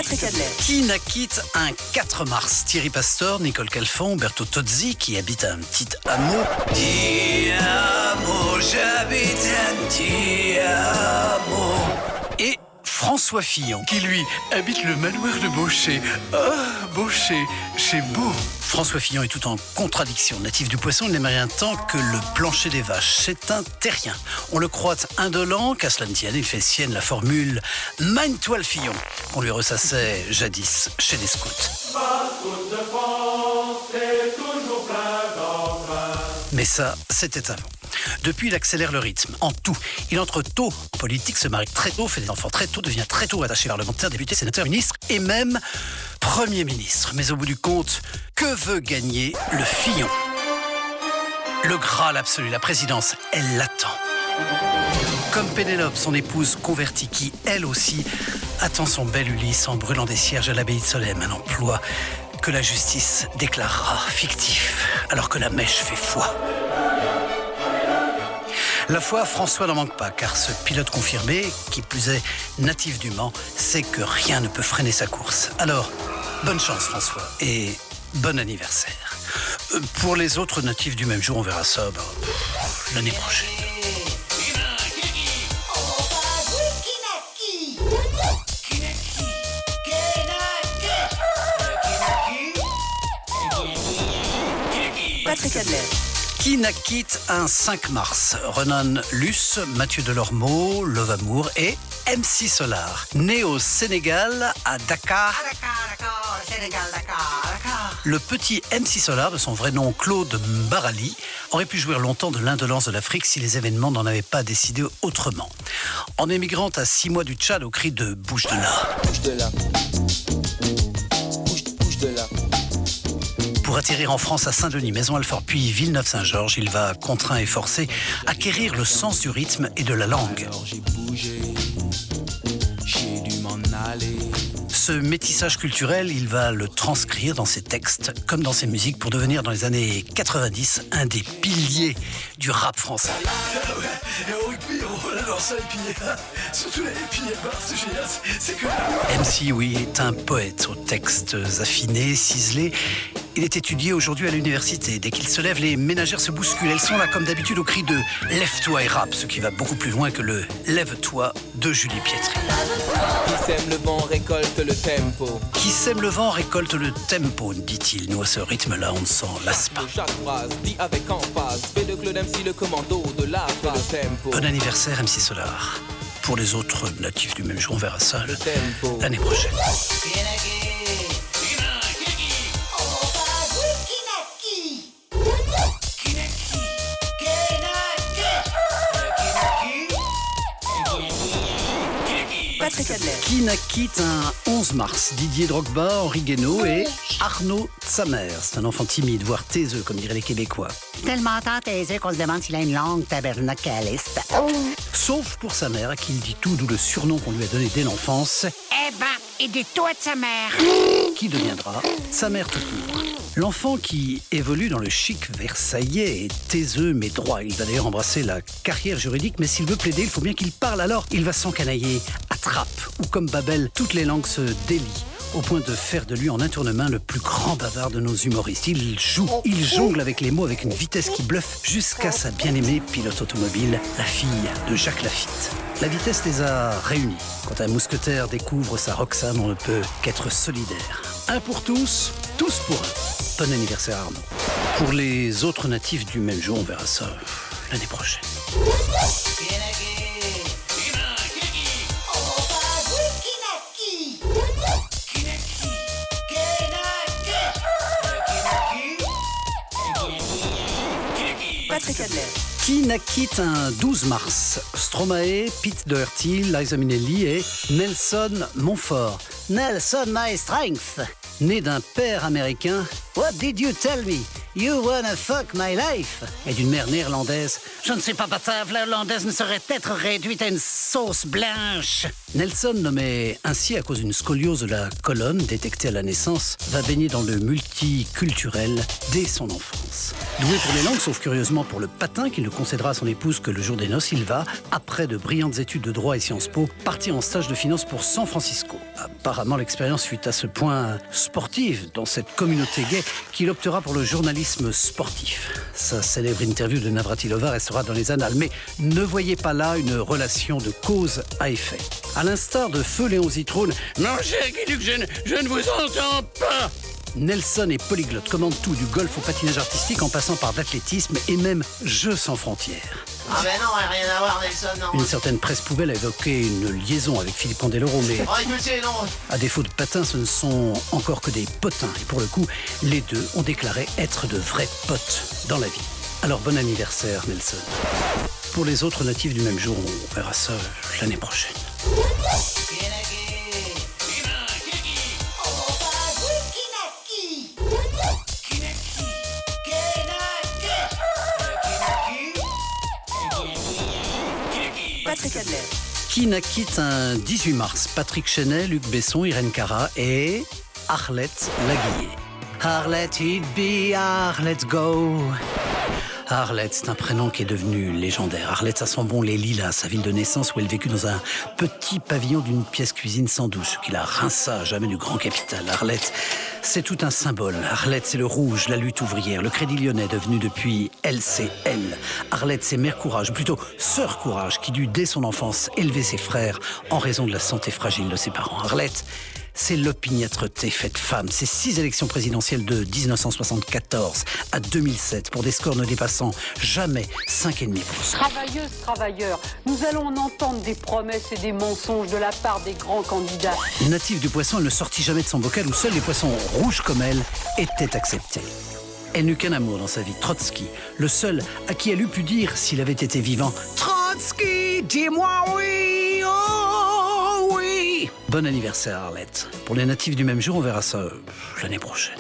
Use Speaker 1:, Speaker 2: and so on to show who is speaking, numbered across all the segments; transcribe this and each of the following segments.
Speaker 1: Patrick Adler.
Speaker 2: Qui naquit un 4 mars? Thierry Pastor, Nicole Calfon, Berto Tozzi, qui habite un petit hameau. Ti amo, j'habite un petit hameau. Et François Fillon, qui lui habite le manoir de Beaucher. Ah, Beaucher, c'est beau. François Fillon est tout en contradiction. Natif du Poisson, il n'aime rien tant que le plancher des vaches. C'est un terrien. On le croit indolent, qu'à cela ne tienne, il fait sienne la formule « Mine-toi le Fillon » qu'on lui ressassait jadis chez les scouts. Mais ça, c'était avant. Depuis, il accélère le rythme, en tout. Il entre tôt en politique, se marie très tôt, fait des enfants très tôt, devient très tôt attaché parlementaire, député, sénateur, ministre et même Premier ministre. Mais au bout du compte, que veut gagner le Fillon? Le Graal absolu, la présidence, elle l'attend. Comme Pénélope, son épouse convertie, qui, elle aussi, attend son bel Ulysse en brûlant des cierges à l'abbaye de Solesmes, un emploi que la justice déclarera fictif, alors que la mèche fait foi. La foi, François n'en manque pas, car ce pilote confirmé, qui plus est natif du Mans, sait que rien ne peut freiner sa course. Alors, bonne chance François, et bon anniversaire. Pour les autres natifs du même jour, on verra ça l'année prochaine.
Speaker 1: Patrick Adler.
Speaker 2: Qui naquit un 5 mars? Renan Luce, Mathieu Delormeau, Love Amour et MC Solar. Né au Sénégal, à Dakar. Le petit MC Solar, de son vrai nom Claude Mbarali, aurait pu jouir longtemps de l'indolence de l'Afrique si les événements n'en avaient pas décidé autrement. En émigrant à 6 mois du Tchad au cri de « bouge de là ».
Speaker 3: Bouge de là. Bouge de là.
Speaker 2: Pour atterrir en France à Saint-Denis, Maison-Alfort, puis Villeneuve-Saint-Georges, il va, contraint et forcé, acquérir le sens du rythme et de la langue.
Speaker 3: Alors j'ai bougé, j'ai dû m'en aller.
Speaker 2: Ce métissage culturel, il va le transcrire dans ses textes, comme dans ses musiques, pour devenir dans les années 90 un des piliers du rap français. MC, oui, est un poète aux textes affinés, ciselés. Il est étudié aujourd'hui à l'université. Dès qu'il se lève, les ménagères se bousculent. Elles sont là, comme d'habitude, au cri de « Lève-toi et rappe », ce qui va beaucoup plus loin que le « Lève-toi » de Julie Pietri.
Speaker 3: Qui sème le vent récolte le tempo.
Speaker 2: Qui sème le vent récolte le tempo, dit-il. Nous, à ce rythme-là, on ne s'en lasse pas.
Speaker 3: Chaque phrase dit avec emphase. Fais de Claude MC le commando de la phrase tempo.
Speaker 2: Bon anniversaire, MC Solar. Pour les autres natifs du même jour, on verra ça
Speaker 3: Le tempo.
Speaker 2: l'année prochaine.
Speaker 1: Patrick Adler.
Speaker 2: Qui naquit un 11 mars? Didier Drogba, Henri Guénaud et Arnaud Tsamer. C'est un enfant timide, voire taiseux, comme diraient les Québécois.
Speaker 4: Tellement tant taiseux qu'on se demande s'il a une langue tabernacaliste.
Speaker 2: Sauf pour sa mère, à qui il dit tout, d'où le surnom qu'on lui a donné dès l'enfance,
Speaker 4: Eh ben, et dis-toi de sa mère.
Speaker 2: qui deviendra sa mère tout court. L'enfant qui évolue dans le chic versaillais est taiseux mais droit. Il va d'ailleurs embrasser la carrière juridique, mais s'il veut plaider, il faut bien qu'il parle. Alors, il va s'encanailler à Trappes, où comme Babel, toutes les langues se délient, au point de faire de lui en un tournement le plus grand bavard de nos humoristes. Il joue, il jongle avec les mots avec une vitesse qui bluffe jusqu'à sa bien-aimée pilote automobile, la fille de Jacques Lafitte. La vitesse les a réunis. Quand un mousquetaire découvre sa Roxane, on ne peut qu'être solidaire. Un pour tous pour un. Bon anniversaire Arnaud. Pour les autres natifs du même jour, on verra ça l'année prochaine.
Speaker 1: Patrick Adler.
Speaker 2: Qui naquit un 12 mars? Stromae, Pete Doherty, Liza Minnelli et Nelson Montfort. Nelson My Strength. Né d'un père américain, What did you tell me? You wanna fuck my life? Et d'une mère néerlandaise, je ne sais pas, batave, la hollandaise ne saurait être réduite à une sauce blanche. Nelson, nommé ainsi à cause d'une scoliose de la colonne détectée à la naissance, va baigner dans le multiculturel dès son enfance. sciences. Doué pour les langues, sauf curieusement pour le patin qu'il ne concédera à son épouse que le jour des noces, il va, après de brillantes études de droit et Sciences Po, partir en stage de finance pour San Francisco. Apparemment, l'expérience fut à ce point sportive dans cette communauté gay qu'il optera pour le journalisme sportif. Sa célèbre interview de Navratilova restera dans les annales, mais ne voyez pas là une relation de cause à effet. À l'instar de Feu Léon Zitrone, « Mon cher Guy Duc, je ne vous entends pas !» Nelson est polyglotte, commande tout, du golf au patinage artistique en passant par l'athlétisme et même Jeux sans frontières.
Speaker 5: Ah ben non, rien à voir, Nelson, non.
Speaker 2: Une certaine presse poubelle a évoqué une liaison avec Philippe Candeloro, mais
Speaker 5: Oh, écoutez, non.
Speaker 2: à défaut de patins, ce ne sont encore que des potins. Et pour le coup, les deux ont déclaré être de vrais potes dans la vie. Alors bon anniversaire, Nelson. Pour les autres natifs du même jour, on verra ça l'année prochaine.
Speaker 1: Patrick Adler.
Speaker 2: Qui naquit un 18 mars? Patrick Chenet, Luc Besson, Irène Cara et Arlette Laguiller. Arlette, it be, Arlette go. Arlette, c'est un prénom qui est devenu légendaire. Arlette, ça sent bon les lilas, sa ville de naissance où elle vécut dans un petit pavillon d'une pièce cuisine sans douche, qui la rinça à jamais du grand capital. Arlette, c'est tout un symbole. Arlette, c'est le rouge, la lutte ouvrière, le Crédit Lyonnais devenu depuis LCL. Arlette, c'est Mère Courage, ou plutôt Sœur Courage, qui dut dès son enfance élever ses frères en raison de la santé fragile de ses parents. Arlette, c'est l'opiniâtreté faite femme. C'est 6 élections présidentielles de 1974 à 2007 pour des scores ne dépassant jamais 5,5%.
Speaker 6: Travailleuses, travailleurs, nous allons en entendre des promesses et des mensonges de la part des grands candidats.
Speaker 2: Native du poisson, elle ne sortit jamais de son bocal où seuls les poissons rouges comme elle étaient acceptés. Elle n'eut qu'un amour dans sa vie, Trotsky, le seul à qui elle eût pu dire, s'il avait été vivant, « Trotsky, dis-moi oui, oh oui !» Bon anniversaire, Arlette. Pour les natifs du même jour, on verra ça l'année prochaine.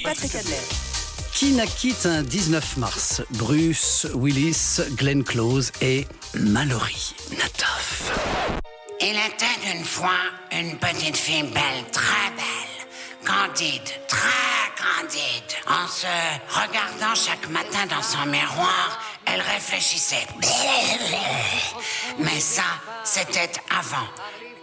Speaker 1: Patrick Adler.
Speaker 2: Qui naquit un 19 mars? Bruce Willis, Glenn Close et Mallory Natoff.
Speaker 4: Il était une fois une petite fille belle, très belle, candide, très candide. En se regardant chaque matin dans son miroir, elle réfléchissait. Mais ça, c'était avant.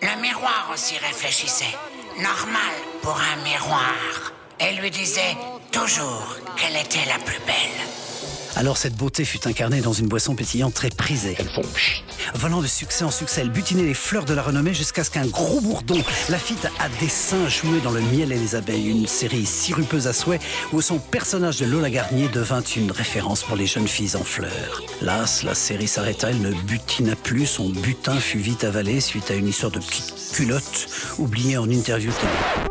Speaker 4: Le miroir aussi réfléchissait. Normal pour un miroir. Elle lui disait toujours qu'elle était la plus belle.
Speaker 2: Alors cette beauté fut incarnée dans une boisson pétillante très prisée. Volant de succès en succès, elle butinait les fleurs de la renommée jusqu'à ce qu'un gros bourdon la fît à dessein jouer dans Le miel et les abeilles, une série sirupeuse à souhait où son personnage de Lola Garnier devint une référence pour les jeunes filles en fleurs. Las, la série s'arrêta, elle ne butina plus, son butin fut vite avalé suite à une histoire de petite culotte oubliée en interview télé.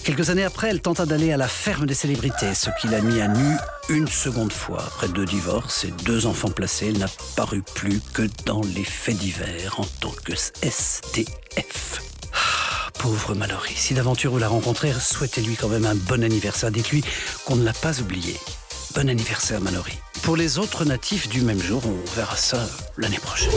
Speaker 2: Quelques années après, elle tenta d'aller à la ferme des célébrités, ce qui l'a mis à nu une seconde fois. Après 2 divorces et 2 enfants placés, elle n'a paru plus que dans les faits divers en tant que SDF. Pauvre Mallory, si d'aventure vous la rencontrez, souhaitez-lui quand même un bon anniversaire. Dites-lui qu'on ne l'a pas oublié. Bon anniversaire Mallory. Pour les autres natifs du même jour, on verra ça l'année prochaine.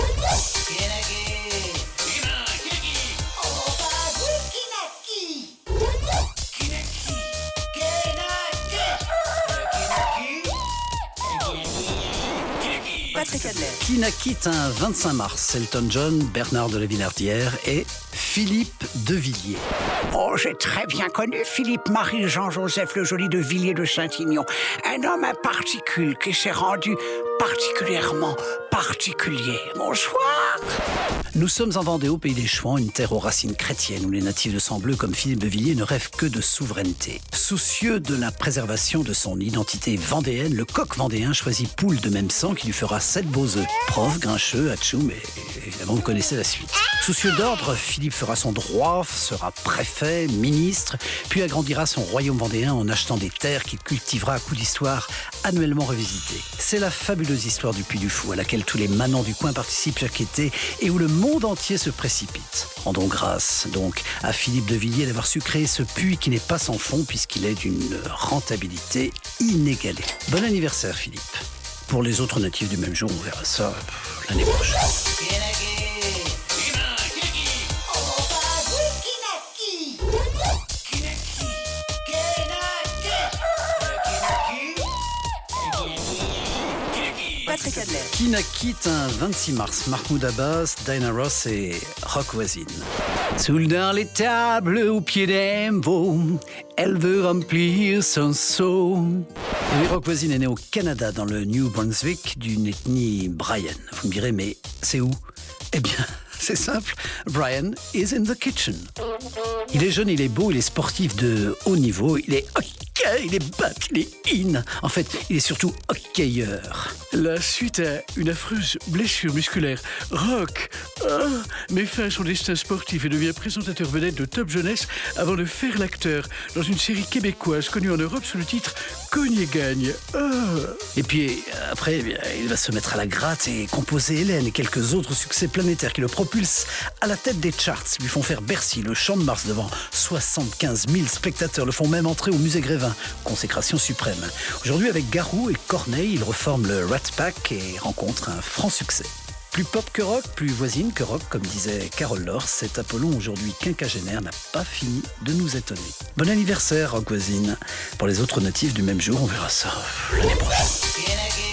Speaker 1: Patrick Adler.
Speaker 2: Qui naquit un 25 mars? Elton John, Bernard de la Villardière et Philippe de Villiers.
Speaker 4: Oh, j'ai très bien connu Philippe Marie-Jean-Joseph le Joli de Villiers de Saint-Ignon. Un homme à particules qui s'est rendu particulièrement particulier. Bonsoir.
Speaker 2: Nous sommes en Vendée, au pays des Chouans, une terre aux racines chrétiennes où les natifs de sang bleu comme Philippe de Villiers ne rêvent que de souveraineté. Soucieux de la préservation de son identité vendéenne, le coq vendéen choisit poule de même sang qui lui fera 7 beaux œufs. Prof, grincheux, atchoum, et évidemment vous connaissez la suite. Soucieux d'ordre, Philippe fera son droit, sera préfet, ministre, puis agrandira son royaume vendéen en achetant des terres qu'il cultivera à coups d'histoire annuellement revisitées. C'est la fabuleuse histoire du Puy du Fou à laquelle tous les manants du coin participent chaque été et où le monde entier se précipite. Rendons grâce donc à Philippe de Villiers d'avoir su créer ce puits qui n'est pas sans fond puisqu'il est d'une rentabilité inégalée. Bon anniversaire Philippe. Pour les autres natifs du même jour, on verra ça l'année prochaine.
Speaker 1: Patrick Adler.
Speaker 2: Kina quitte un 26 mars. Mahmoud Abbas, Diana Ross et Rock Voisine. Seule dans les tables au pied d'un veau, elle veut remplir son seau. Et oui, Rock Voisine est né au Canada, dans le New Brunswick, d'une ethnie Brian. Vous me direz, mais c'est où? Eh bien, c'est simple. Brian is in the kitchen. Il est jeune, il est beau, il est sportif de haut niveau, il est hockey, il est bat, il est in. En fait, il est surtout hockeyeur.
Speaker 7: La suite à une affreuse blessure musculaire, Rock met fin à son destin sportif et devient présentateur vedette de Top Jeunesse avant de faire l'acteur dans une série québécoise connue en Europe sous le titre Cogne et gagne.
Speaker 2: Et puis après, eh bien, il va se mettre à la gratte et composer Hélène et quelques autres succès planétaires qui le propulsent à la tête des charts, lui font faire Bercy, le Champ de Mars devant 75 000 spectateurs, le font même entrer au musée Grévin, consécration suprême. Aujourd'hui, avec Garou et Corneille, il reforme le Rat Pack et rencontre un franc succès. Plus pop que rock, plus voisine que rock, comme disait Carole Laure, cet Apollon aujourd'hui quinquagénaire n'a pas fini de nous étonner. Bon anniversaire, Rock Voisine. Pour les autres natifs du même jour, on verra ça l'année prochaine.